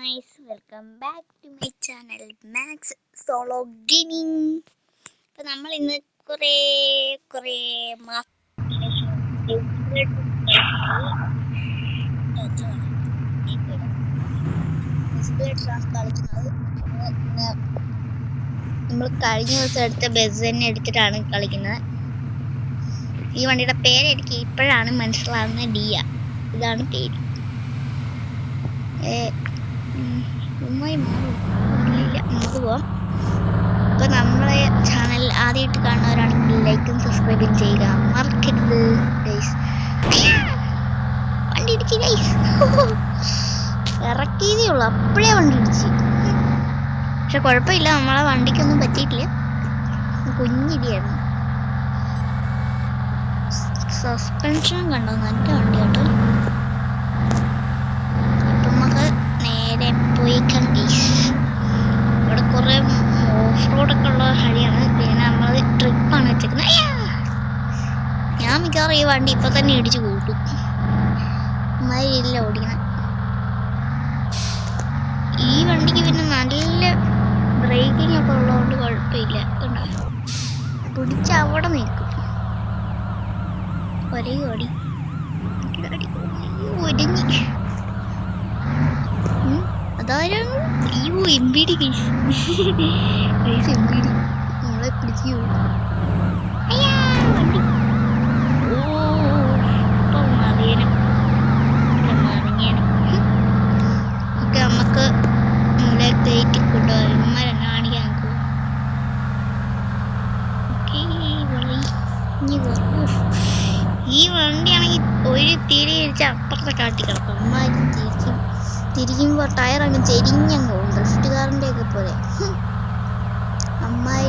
guys, welcome back to my channel Max Solo Gaming. അപ്പോൾ നമ്മൾ ഇന്ന് കുറേ നമ്മൾ കഴിഞ്ഞ ദിവസം എടുത്ത ബസ് തന്നെ എടുത്തിട്ടാണ് കളിക്കുന്നത്. ഈ വണ്ടിയുടെ പേര് എനിക്ക് ഇപ്പോഴാണ് മനസ്സിലാവുന്നത്. ഡിയ, ഇതാണ് പേര്. നമുക്ക് പോവാം. അപ്പൊ നമ്മളെ ചാനൽ ആദ്യമായിട്ട് കാണുന്നവരാണെങ്കിൽ ലൈക്കും സബ്സ്ക്രൈബും ചെയ്യുക മറക്കരുത് ഗൈസ്. വണ്ടി ഇടിച്ച് ഗൈസ്, ഇറക്കിയതേ ഉള്ളു, അപ്പോഴേ വണ്ടി ഇടിച്ച്. പക്ഷെ കുഴപ്പമില്ല, നമ്മളെ വണ്ടിക്കൊന്നും പറ്റിയിട്ടില്ല, കുഞ്ഞിടിയായിരുന്നു. സസ്പെൻഷൻ കണ്ടോ, നല്ല വണ്ടി കേട്ടോ. ഇവിടെ കുറെ ഓഫ് റോഡൊക്കെ ഉള്ള വഴിയാണ്. പിന്നെ നമ്മൾ ട്രിപ്പാണ് വെച്ചേക്കുന്നത്. ഞാൻ മിക്കവാറും ഈ വണ്ടി ഇപ്പൊ തന്നെ ഇടിച്ചു കൂട്ടും. ഇല്ല ഓടിക്കണം. ഈ വണ്ടിക്ക് പിന്നെ നല്ല ബ്രേക്കിംഗ് ഒക്കെ ഉള്ളതുകൊണ്ട് കുഴപ്പമില്ല. പിടിച്ച് അവിടെ നിൽക്കും. ഒരേ ഓടി ഒരിഞ്ഞ് അതാരാണ്? അയ്യോ, എംബിഡി കേസ്, എംബിഡി നമ്മളെ പിടിച്ചു. വണ്ടി ഒക്കെ നമുക്ക് മൂല കയറ്റി കൊണ്ടുപോയി കാണിക്കാൻ. ഈ വണ്ടിയാണെങ്കിൽ ഒരു തിരി തിരിച്ച് അപ്പുറത്തെ കാട്ടി കിടക്കും. അമ്മാരി തിരിക്കുമ്പോ ടയർ അങ്ങ് ചെരിഞ്ഞങ്ങ് പോകും, ഡ്രിഫ്റ്റുകാരൻ്റെ ഒക്കെ പോലെ. അമ്മായി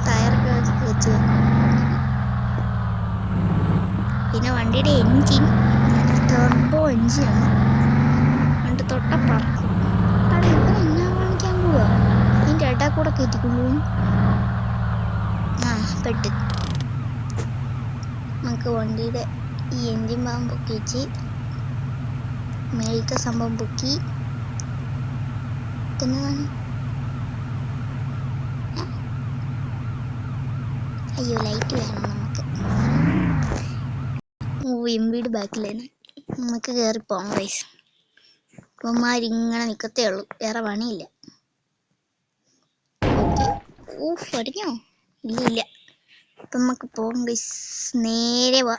ടയറൊക്കെ വെച്ച്. പിന്നെ വണ്ടിയുടെ എൻജിൻ ടർബോ എൻജിനാണ്. വണ്ടി തൊട്ട പറക്കും. ഇപ്പം എന്നാ കാണിക്കാൻ പോവാ, ഇതിൻ്റെ ഇടയിൽ കൂടെ കയറ്റിക്കൊള്ളൂ. പെട്ട് നമുക്ക് വണ്ടിയുടെ ഈ എൻജിൻ ഭാഗം പൊക്കി വെച്ച് മേലത്തെ സംഭവം പൊക്കി. അയ്യോ, ലൈറ്റ് വേണം നമുക്ക്. എംബിയുടെ ബാക്കിലായിരുന്നു. നമുക്ക് കയറി പോകാം ഗൈസ്. ഇങ്ങനെ നിൽക്കത്തേ ഉള്ളൂ, വേറെ പണിയില്ല. പഠിക്കോ? ഇല്ല. അപ്പം നമുക്ക് പോകാം ഗൈസ്, നേരെ വാ.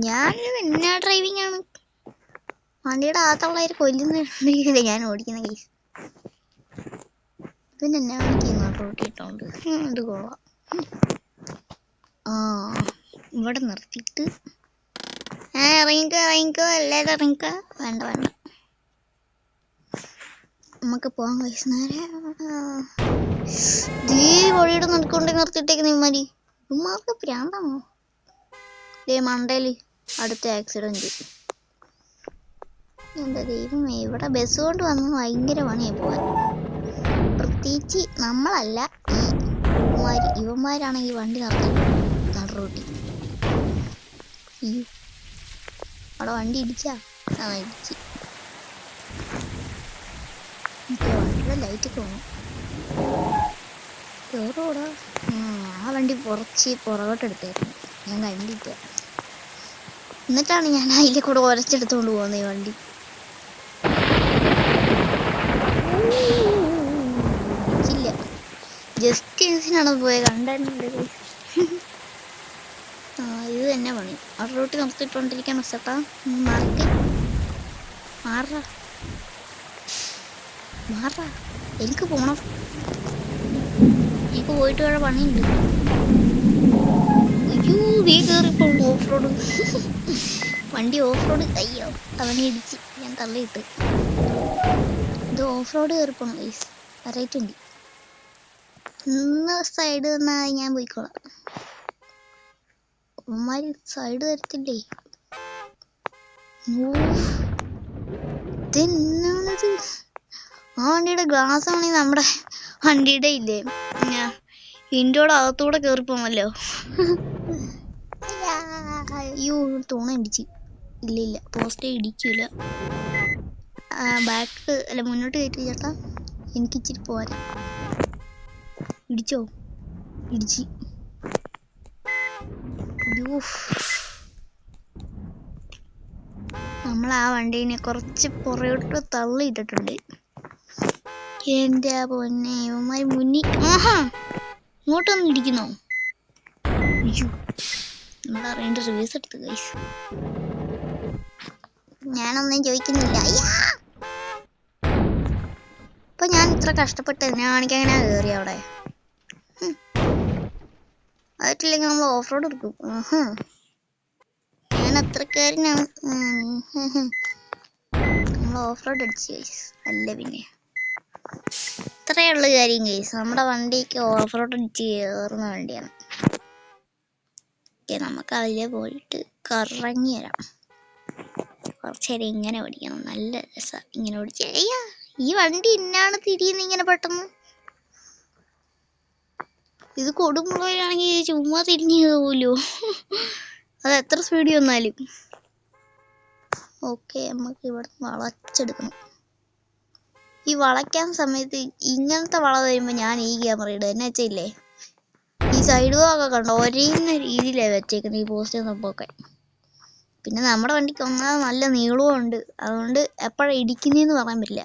ഞാനൊരു എന്നാ ഡ്രൈവിംഗ് ആണ്. വണ്ടിയുടെ അകത്തുള്ളവർ കൊല്ലുന്നില്ല ഞാൻ ഓടിക്കുന്ന കേസ്. പിന്നെ എന്നാ കാണിക്കുന്നു റോട്ടിട്ടോണ്ട്. ഇത് കൊള്ളാം. ഇവിടെ നിർത്തിയിട്ട് ഇറങ്ങിക്കോ എല്ലാവരും ഇറങ്ങിക്കോ. വേണ്ട നമുക്ക് പോകാൻ കേസ്. നേരെ വഴിയുടെ നടക്കൊണ്ട് നിർത്തിയിട്ടേക്കുന്ന ഇമാരി. ഇമാർക്ക് പ്രാന്താണോ? മണ്ടേല് അടുത്ത ആക്സിഡന്റ്. എന്താ ദൈവമേ, ഇവിടെ ബസ് കൊണ്ട് വന്ന് ഭയങ്കര പണിയായി പോവാൻ. പ്രത്യേകിച്ച് നമ്മളല്ല, ഇവന്മാരാണെങ്കിൽ വണ്ടി നടത്തി നടുറോട്ടി. അവിടെ വണ്ടി ഇടിച്ചാ? ഇടിച്ച്. വണ്ടിയുടെ ലൈറ്റൊക്കെ വേണം. കേറോടാ. ആ വണ്ടി പുറകോട്ടെടുത്തായിരുന്നു, ഞാൻ കണ്ടിട്ട. എന്നിട്ടാണ് ഞാൻ അതിലെ കൂടെ ഉരച്ചെടുത്തോണ്ട് പോകുന്നത് ഈ വണ്ടി. ഇല്ല, ജസ്റ്റ് ന്യൂസിനാണ് പോയത്, കണ്ടിട്ടുണ്ട്. ഇത് തന്നെ പണി. അവിടെ റോട്ടി നിർത്തിട്ടോണ്ടിരിക്കണം. ചേട്ടാ മാറാ, എനിക്ക് പോണം. എനിക്ക് പോയിട്ട് വേറെ പണിയുണ്ട്. ഓഫ് റോഡ് വണ്ടി ഓഫ് റോഡ്. അയ്യോ, അവനെ ഇടിച്ച് ഞാൻ തള്ളിയിട്ട്. ഇത് ഓഫ് റോഡ് കയറിപ്പോണം ഗൈസ്. അറിയിട്ടുണ്ട്. ഇന്ന് സൈഡ് തന്നാൽ ഞാൻ പോയിക്കോളാം. ഉമ്മാരി സൈഡ് തരത്തില്ലേ. ഇതെന്നാണത്? ആ വണ്ടിയുടെ ഗ്ലാസ് ആണെങ്കിൽ നമ്മുടെ വണ്ടിയുടെ ഇല്ലേ, വിൻഡോയുടെ അകത്തൂടെ കയറിപ്പോമല്ലോ. അയ്യോ, തൂണ ഇടിച്ച്. ഇല്ല പോസ്റ്റ് ഇടിക്കില്ല. ബാക്ക് അല്ല മുന്നോട്ട് കയറ്റി ചേട്ടാ. എനിക്ക് ഇച്ചിരി പോരാ. ഇടിച്ചോ? ഇടിച്ച്. നമ്മൾ ആ വണ്ടീനെ കുറച്ച് പുറകോട്ട് തള്ളിയിട്ടിട്ടുണ്ട്. എന്റെ പൊന്നെ, ഇവന്മാര് മുന്നിൽ. ആഹാ, ഇങ്ങോട്ടൊന്നും ഇടിക്കുന്നോ? നമ്മളറിയേണ്ട റിവേഴ്സ് എടുത്ത് ഗൈസ്. ഞാനൊന്നും ചോദിക്കുന്നില്ല. ഇപ്പൊ ഞാൻ ഇത്ര കഷ്ടപ്പെട്ട് ഞാണെങ്കിൽ അങ്ങനെ കയറി അവിടെ. ആയിട്ടില്ലെങ്കിൽ നമ്മൾ ഓഫ് റോഡ് എടുക്കും. ഞാൻ അത്രക്കാരനാണ്. നമ്മൾ ഓഫ് റോഡ് അടിച്ചു ഗൈസ്. അല്ല പിന്നെ ഇത്രയുള്ള കാര്യം ഗൈസ്. നമ്മുടെ വണ്ടിക്ക് ഓഫ് റോഡ് അടിച്ച് കയറുന്ന വണ്ടിയാണ്. നമുക്ക് അതിലെ പോയിട്ട് കറങ്ങി വരാം. കുറച്ചേരം ഇങ്ങനെ ഓടിക്കണം, നല്ല രസം ഇങ്ങനെ ഓടിച്ച്. ഈ വണ്ടി ഇന്നാണ് തിരിയുന്നത് ഇങ്ങനെ പെട്ടെന്ന്. ഇത് കൊടുമുളയാണെങ്കിൽ ചുമ്മാ തിരിഞ്ഞു പോലോ. അത് എത്ര സ്പീഡിൽ വന്നാലും. ഓക്കെ, നമുക്ക് ഇവിടെ വളച്ചെടുക്കണം. ഈ വളയ്ക്കാൻ സമയത്ത് ഇങ്ങനത്തെ വള വരുമ്പോൾ ഞാൻ ഈ ക്യാമറ ഇടുക. എന്നു വെച്ചില്ലേ, ഈ സൈഡ് ഭാഗമൊക്കെ കണ്ടോ ഒരേ രീതിയിലാണ് വെച്ചേക്കുന്നത് ഈ പോസ്റ്റ് സംഭവമൊക്കെ. പിന്നെ നമ്മുടെ വണ്ടിക്ക് ഒന്നാമത് നല്ല നീളവും ഉണ്ട്. അതുകൊണ്ട് എപ്പോഴാണ് ഇടിക്കുന്നതെന്ന് പറയാൻ പറ്റില്ല.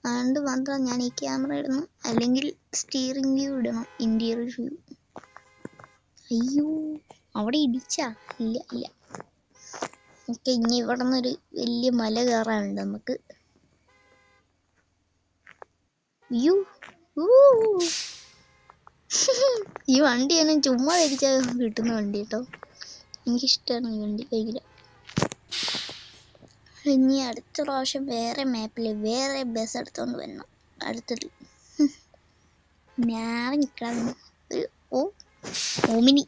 അതുകൊണ്ട് മാത്രം ഞാൻ ഈ ക്യാമറ ഇടണം. അല്ലെങ്കിൽ സ്റ്റിയറിംഗ് വ്യൂ ഇടണം, ഇന്റീരിയർ വ്യൂ. അയ്യോ, അവിടെ ഇടിച്ചാ? ഇല്ല. ഓക്കെ, ഇനി ഇവിടെ നിന്നൊരു വലിയ മല കയറാനുണ്ട് നമുക്ക്. വ്യൂ. ഈ വണ്ടിയാണ് ചുമ്മാ ധരിച്ചാൽ കിട്ടുന്ന വണ്ടി കേട്ടോ. എനിക്കിഷ്ടമാണ് ഈ വണ്ടി. കഴിയില്ല. ഇനി അടുത്ത പ്രാവശ്യം വേറെ മാപ്പിൽ വേറെ ബസ് എടുത്തോണ്ട് വരണം. അടുത്തത് ഞാൻ നിൽക്കാൻ ഒരു ഓമിനി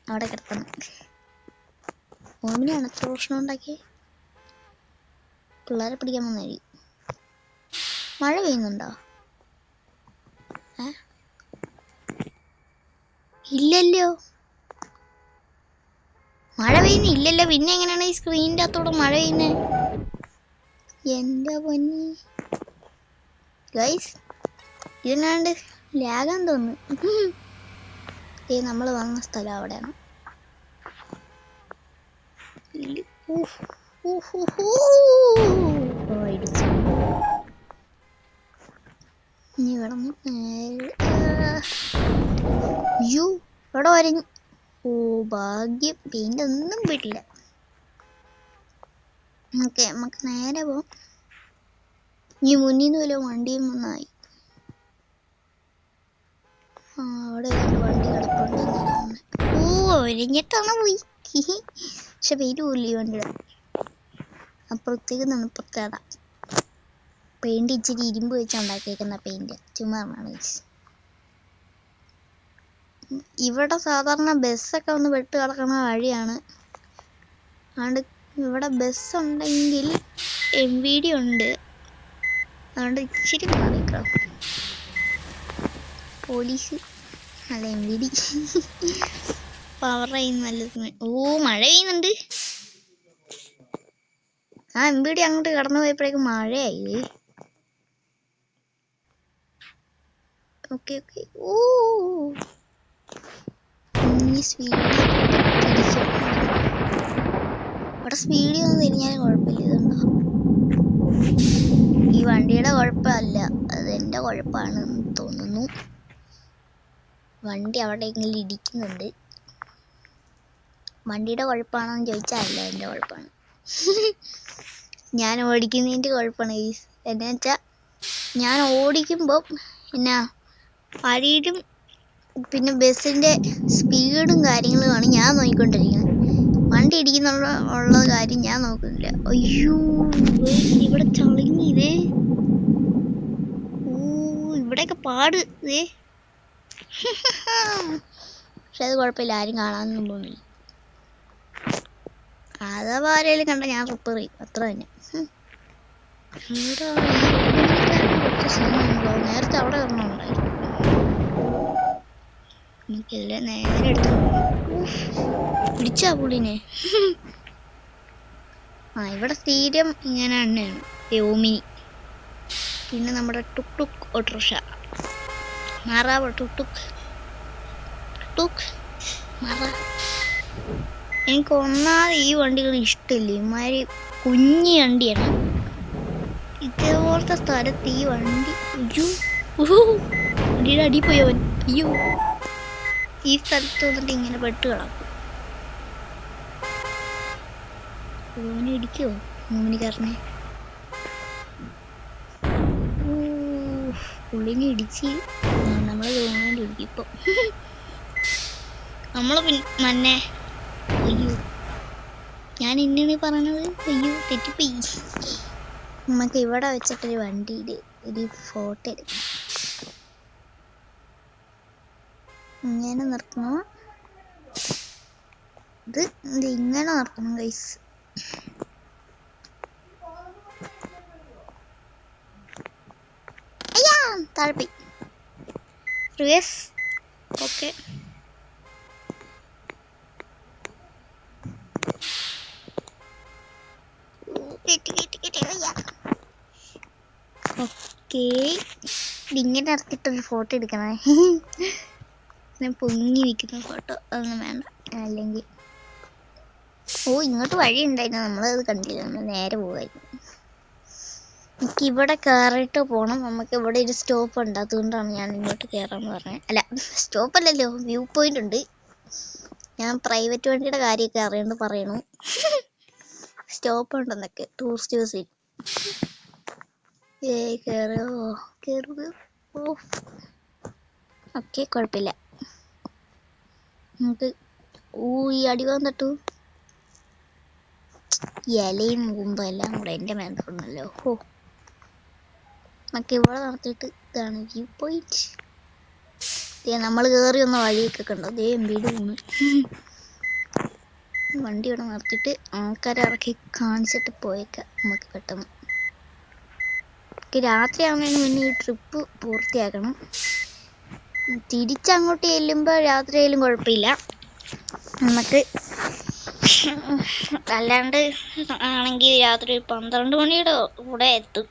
അവിടെ കിടക്കണം. ഓമിനിയാണ് എത്ര പ്രശ്നം ഉണ്ടാക്കി. പിള്ളേരെ പിടിക്കാൻ വന്നേരി. മഴ പെയ്യുന്നുണ്ടോ? ഇല്ലല്ലോ, മഴ പെയ്യുന്നില്ലല്ലോ. പിന്നെ എങ്ങനെയാണ് ഈ സ്ക്രീനിൻ്റെ അകത്തോടെ മഴ പെയ്യുന്നത്? എൻ്റെ പൊന്നി ഗൈസ്, ഇതിനാണ്ട് ലാഗാൻ തോന്നുന്നു. നമ്മൾ വന്ന സ്ഥലം അവിടെയാണ്. ഇനി ഇവിടെ വരഞ്ഞു. ഭാഗ്യം പെയിന്റ് ഒന്നും പോയിട്ടില്ല. ഓക്കെ, നമുക്ക് നേരെ പോവാം. ഈ മുന്നിൽ നിന്ന് വല്ല വണ്ടിയും വന്നായി. അവിടെ വണ്ടി കിടപ്പുണ്ട്. ഒരിഞ്ഞിട്ടാണ് പോയി. പക്ഷെ പെയിന്റ് പോയില്ല ഈ വണ്ടിയുടെ. അപ്പുറത്തേക്ക് നിന്ന് പ്രത്യേകത പെയിന്റ് ഇച്ചിരി ഇരുമ്പ് വെച്ച് ഉണ്ടാക്കിയേക്കുന്ന പെയിന്റ്. ചുമ്മാ ഇവിടെ സാധാരണ ബസ്സൊക്കെ ഒന്ന് വെട്ട് കിടക്കുന്ന വഴിയാണ്. അതുകൊണ്ട് ഇവിടെ ബസ് ഉണ്ടെങ്കിൽ MVD ഉണ്ട്. അതുകൊണ്ട് ഇച്ചിരി മാറിക്കാം. പോലീസ് അല്ല MVD. പവർ നല്ലത്. മഴ പെയ്യുന്നുണ്ട്. MVD അങ്ങോട്ട് കടന്നു പോയപ്പോഴേക്കും മഴയായി. ഓക്കെ. ഇവിടെ സ്പീഡിൽ ഒന്നും തിരിഞ്ഞാലും കുഴപ്പമില്ല. ഇതുണ്ടോ, ഈ വണ്ടിയുടെ കുഴപ്പമല്ല, അത് എൻ്റെ കുഴപ്പമാണെന്ന് തോന്നുന്നു. വണ്ടി അവിടെ എങ്കിലും ഇടിക്കുന്നുണ്ട്. വണ്ടിയുടെ കുഴപ്പമാണെന്ന് ചോദിച്ചാൽ അല്ല, എൻ്റെ കുഴപ്പമാണ്. ഞാൻ ഓടിക്കുന്നതിൻ്റെ കുഴപ്പമാണ്. എന്നാ വെച്ചാൽ ഞാൻ ഓടിക്കുമ്പോൾ എന്നാ വഴിയിലും പിന്നെ ബസ്സിൻ്റെ സ്പീഡും കാര്യങ്ങളുമാണ് ഞാൻ നോക്കിക്കൊണ്ടിരിക്കുന്നത്. വണ്ടി ഇടിക്കുന്നുള്ള കാര്യം ഞാൻ നോക്കുന്നില്ല. അയ്യോ, ഇവിടെ ചളിങ്ങിതേ. ഇവിടെയൊക്കെ പാട് ഇതേ. പക്ഷെ അത് കുഴപ്പമില്ല, ആരും കാണാനൊന്നും പോകുന്നില്ല. അഥവാ ആരെങ്കിലും കണ്ട ഞാൻ റിപ്പയർ ചെയ്യും, അത്ര തന്നെ. നേരത്തെ അവിടെ വരണമുണ്ടായിരുന്നു. എനിക്കല്ലേ നേരെ എടുത്തു പിടിച്ചാ പുള്ളിനെ. ഇവിടെ സ്ഥിരം ഇങ്ങനെ തന്നെയാണ്. ഓമിനി, പിന്നെ നമ്മുടെ ടുക് ടുക് ഓട്ടോറിക്ഷ, മാറാവ് ടുക് ടുക് ടുക് മാറ. എനിക്ക് ഒന്നാമത് ഈ വണ്ടികൾ ഇഷ്ടമില്ല, ഇമാതിരി കുഞ്ഞി വണ്ടിയാണ്. ഇതേപോലത്തെ സ്ഥലത്ത് ഈ വണ്ടി, അയ്യോ വണ്ടിയുടെ അടി പോയി അവൻ, അയ്യോ ഈ സ്ഥലത്ത് വന്നിട്ട് ഇങ്ങനെ പെട്ട് കിടക്കും. ഓമിനി ഇടിക്കോ? ഓമിനിക്കാരനെ പുള്ളിനെ ഇടിച്ച് നമ്മള് ഓമിനി ഇടിക്കും ഇപ്പൊ. നമ്മള് മന്നെ, അയ്യോ ഞാൻ ഇന്നാണ് പറഞ്ഞത്, അയ്യോ തെറ്റിപ്പോയി. നമുക്ക് ഇവിടെ വെച്ചിട്ടൊരു വണ്ടിയില് ഒരു ഫോട്ടോ എടുക്കണം. ഇങ്ങനെ നിർത്തണം, ഇത് ഇങ്ങനെ നിർത്തണം ഗൈസ്. അയ്യാ താഴെ റിവേഴ്സ്. ഓക്കെ ഓക്കെ, ഇതിങ്ങനെ ഇറക്കിയിട്ടൊരു ഫോട്ടോ എടുക്കണേ. പൊങ്ങി നിൽക്കുന്ന ഫോട്ടോ അതൊന്നും വേണ്ട, അല്ലെങ്കിൽ ഇങ്ങോട്ട് വഴി ഉണ്ടായിരുന്നു, നമ്മളത് കണ്ടില്ല, നമ്മൾ നേരെ പോവായിരുന്നു. എനിക്ക് ഇവിടെ കയറിയിട്ട് പോകണം, നമുക്ക് ഇവിടെ ഒരു സ്റ്റോപ്പ് ഉണ്ട്, അതുകൊണ്ടാണ് ഞാൻ ഇങ്ങോട്ട് കയറാന്ന് പറഞ്ഞത്. അല്ല സ്റ്റോപ്പ് അല്ലല്ലോ, വ്യൂ പോയിന്റ് ഉണ്ട്. ഞാൻ പ്രൈവറ്റ് വണ്ടിയുടെ കാര്യമൊക്കെ അറിയാണ്ട് പറയണു. സ്റ്റോപ്പ് ഉണ്ടെന്നൊക്കെ ടൂറിസ്റ്റ് ബസ്സിൽ ഓക്കെ കുഴപ്പമില്ല. നമുക്ക് ഈ അടിവാൻ തട്ടു, ഇലയും മുമ്പും എല്ലാം കൂടെ എൻ്റെ മേന്തണല്ലോ. നമുക്ക് ഇവിടെ നടത്തിയിട്ട് ഇതാണ് വ്യൂ പോയിന്റ്. നമ്മൾ കയറി വന്ന വഴിയൊക്കെ കണ്ടോ, അതേ വീട് പോന്നു. വണ്ടി ഇവിടെ നിർത്തിയിട്ട് ആൾക്കാരെ ഇറക്കി കാണിച്ചിട്ട് പോയേക്കാം നമുക്ക് പെട്ടെന്ന്. രാത്രിയാവുന്നതിന് മുന്നേ ഈ ട്രിപ്പ് പൂർത്തിയാക്കണം. തിരിച്ചങ്ങോട്ട് ചെല്ലുമ്പോൾ രാത്രിയായാലും കുഴപ്പമില്ല, നമുക്ക് അല്ലാണ്ട് ആണെങ്കിൽ രാത്രി 12 മണിയുടെ കൂടെ എത്തും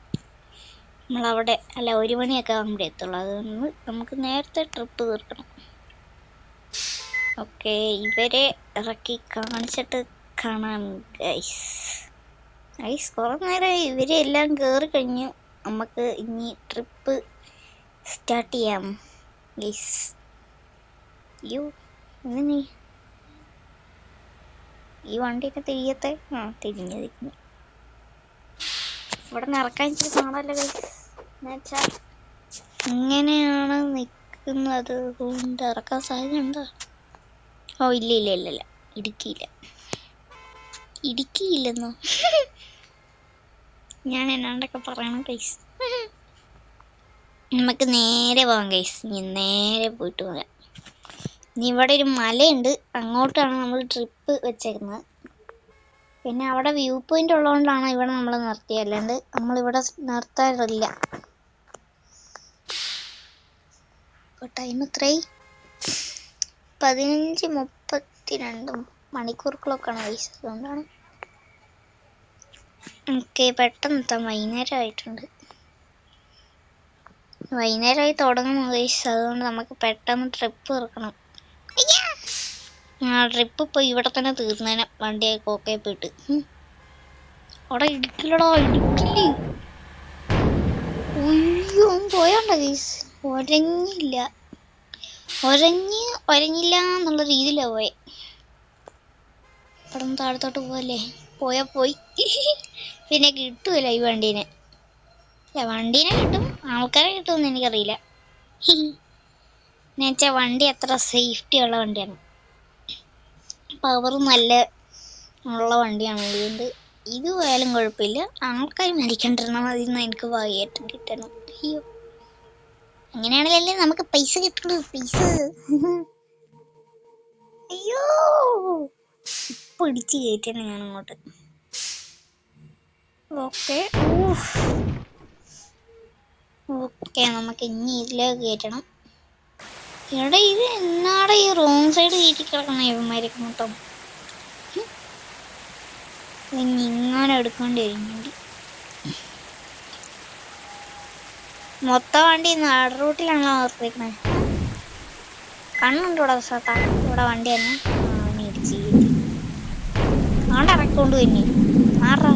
നമ്മളവിടെ. അല്ല 1 മണിയൊക്കെ ആകുമ്പോഴേ എത്തുള്ളൂ, അതുകൊണ്ട് നമുക്ക് നേരത്തെ ട്രിപ്പ് തീർക്കണം. ഓക്കെ, ഇവരെ ഇറക്കി കാണിച്ചിട്ട് കാണാം ഗൈസ്. കുറേ നേരം ഇവരെ എല്ലാം കയറി കഴിഞ്ഞ് നമുക്ക് ഇനി ട്രിപ്പ് സ്റ്റാർട്ട് ചെയ്യാം ഗൈസ്. നീ ഈ വണ്ടിയൊക്കെ തിരിയത്തെ, തിരിഞ്ഞു. ഇവിടെ നിന്ന് ഇറക്കാൻ ഇച്ചിരി കാണാമല്ലോ ഗൈസ്, എന്നുവെച്ചാൽ ഇങ്ങനെയാണ് നിൽക്കുന്നത്, കൊണ്ട് ഇറക്കാൻ സാധ്യതയുണ്ടോ? ഇല്ല ഇടുക്കിയില്ലെന്നോ ഞാൻ എന്നാണ്ടൊക്കെ പറയണം ഗൈസ്. നമുക്ക് നേരെ പോകാം ഗൈസ്, നേരെ പോയിട്ട് വരാം. ഇനി ഇവിടെ ഒരു മലയുണ്ട്, അങ്ങോട്ടാണ് നമ്മൾ ട്രിപ്പ് വെച്ചേക്കുന്നത്. പിന്നെ അവിടെ വ്യൂ പോയിന്റ് ഉള്ളതുകൊണ്ടാണ് ഇവിടെ നമ്മൾ നിർത്തിയത്, അല്ലാണ്ട് നമ്മളിവിടെ നിർത്താറില്ല. ടൈം എത്രയായി? 15:32 മണിക്കൂറുകളൊക്കെയാണ് ഗൈസ്, അതുകൊണ്ടാണ്. ഓക്കെ, പെട്ടെന്ന് എത്താം, വൈകുന്നേരം ആയിട്ടുണ്ട്. വൈകുന്നേരമായി തുടങ്ങുന്നു ഗൈസ്, അതുകൊണ്ട് നമുക്ക് പെട്ടെന്ന് ട്രിപ്പ് തീർക്കണം. ട്രിപ്പ് ഇപ്പോൾ ഇവിടെ തന്നെ തീർന്നേനെ, വണ്ടിയൊക്കെ ഓക്കെ പോയിട്ട്. അവിടെ ഇടുക്കില്ലടാ, ഇടുക്കില്ലേ. അയ്യോ പോയാണ്ട ഗൈസ്, ഒരഞ്ഞില്ല എന്നുള്ള രീതിയിലാണ് പോയെ. ഇവിടെ നിന്ന് താഴത്തോട്ട് പോവല്ലേ, പോയി. പിന്നെ കിട്ടൂല ഈ വണ്ടീനെ. വണ്ടീനെ കിട്ടും, ആൾക്കാരെ കിട്ടുമെന്ന് എനിക്കറിയില്ല. എന്നുവെച്ചാൽ വണ്ടി അത്ര സേഫ്റ്റി ഉള്ള വണ്ടിയാണ്, പവർ നല്ല ഉള്ള വണ്ടിയാണ്, അതുകൊണ്ട് ഇത് പോയാലും കുഴപ്പമില്ല. ആൾക്കാർ മരിക്കണ്ടിരണം, അതിൽ നിന്ന് എനിക്ക് ഭാഗ്യമായിട്ട് കിട്ടണം. അങ്ങനെയാണെങ്കിലല്ലേ നമുക്ക് പൈസ കിട്ടുള്ളൂ, പൈസ. അയ്യോ ഇപ്പൊ ഇടിച്ച് കയറ്റണം ഞാൻ അങ്ങോട്ട്. ഓക്കെ നമുക്ക് ഇനി ഇതിലേക്ക് കയറ്റണം. ഇവിടെ ഇത് എന്നാടെ ഈ റോങ് സൈഡ് കയറ്റി കിടക്കണം ഇവന്മാരൊക്കെ മൊത്തം. ഇങ്ങനെ എടുക്കേണ്ടി വരും. മൊത്തം വണ്ടി നാട് റൂട്ടിലാണല്ലോ നിർത്തിക്കണേ. കണ്ണുണ്ട് ഇവിടെ സ്ഥലത്താ. ഇവിടെ വണ്ടി തന്നെ അവനെ ഇടിച്ച് ആണ്ട് ഇറക്കൊണ്ട് തന്നെ മാറാ.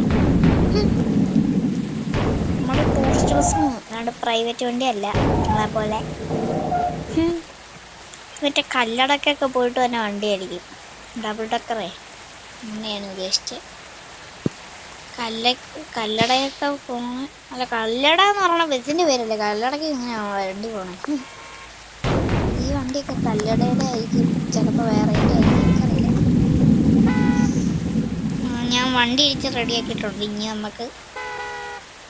നമ്മുടെ ടൂറിസ്റ്റ് ബസ് അല്ലാണ്ട് പ്രൈവറ്റ് വണ്ടിയല്ല നിങ്ങളെ പോലെ. മറ്റേ കല്ലടക്കൊക്കെ പോയിട്ട് തന്നെ വണ്ടിയായിരിക്കും, ഡബിൾ ഡക്കറേ അങ്ങനെയാണ് ഉദ്ദേശിച്ചത്. കല്ലടയൊക്കെ പോണ അല്ല, കല്ലട എന്ന് പറഞ്ഞ ബസ്സിന്റെ പേരല്ലേ, കല്ലടക്ക് ഇങ്ങനെയാണോ വണ്ടി പോണേ? ഈ വണ്ടിയൊക്കെ കല്ലടയുടെ ആയിരിക്കും, ചിലപ്പോ വേറെ ആയിരിക്കും, ഞാൻ വണ്ടി ഇടിച്ച് റെഡിയാക്കിയിട്ടുണ്ട്. ഇനി നമുക്ക്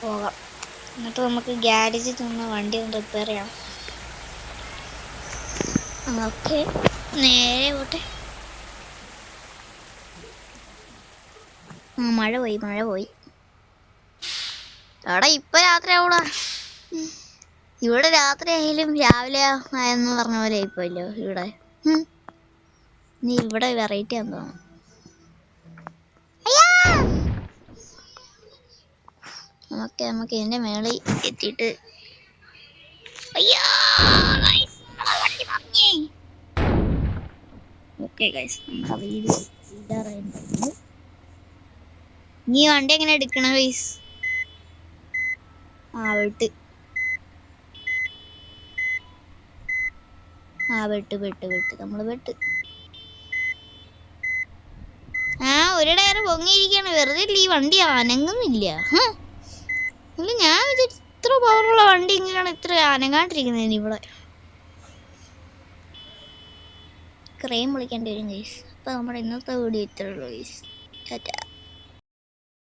പോകാം. എന്നിട്ട് നമുക്ക് ഗ്യാരേജിൽ നിന്ന് വണ്ടി ഒന്ന് റിപ്പയർ ചെയ്യാം. ഓക്കെ, നേരെ പോട്ടെ. മഴ പോയി. അവിടെ ഇപ്പൊ രാത്രി ആവൂടാ. ഇവിടെ രാത്രി ആയാലും രാവിലെ ആയെന്ന് പറഞ്ഞ പോലെ ആയിപ്പോയല്ലോ ഇവിടെ. നീ ഇവിടെ വെറൈറ്റി ആണെന്ന് തോന്നുന്നു. നമുക്ക് ഇതിന്റെ മേളിൽ എത്തിയിട്ട് നീ വണ്ടി എങ്ങനെ എടുക്കണം ഗൈസ്? വെട്ട് നമ്മള് വെട്ട്. ഒരു ടയർ പൊങ്ങിയിരിക്കാണ്, വെറുതെ ഈ വണ്ടി അനങ്ങുന്നില്ല. അല്ല, ഞാൻ ഇത്ര പവറുള്ള വണ്ടി ഇങ്ങനെയാണ് ഇത്ര അനങ്ങാണ്ടിരിക്കുന്നത്. ഇവിടെ ക്രെയിൻ വിളിക്കേണ്ടി വരും ഗൈസ്. അപ്പൊ നമ്മുടെ ഇന്നത്തെ വീഡിയോ ഇത്രയുള്ളൂ ഗൈസ്. ടാറ്റ.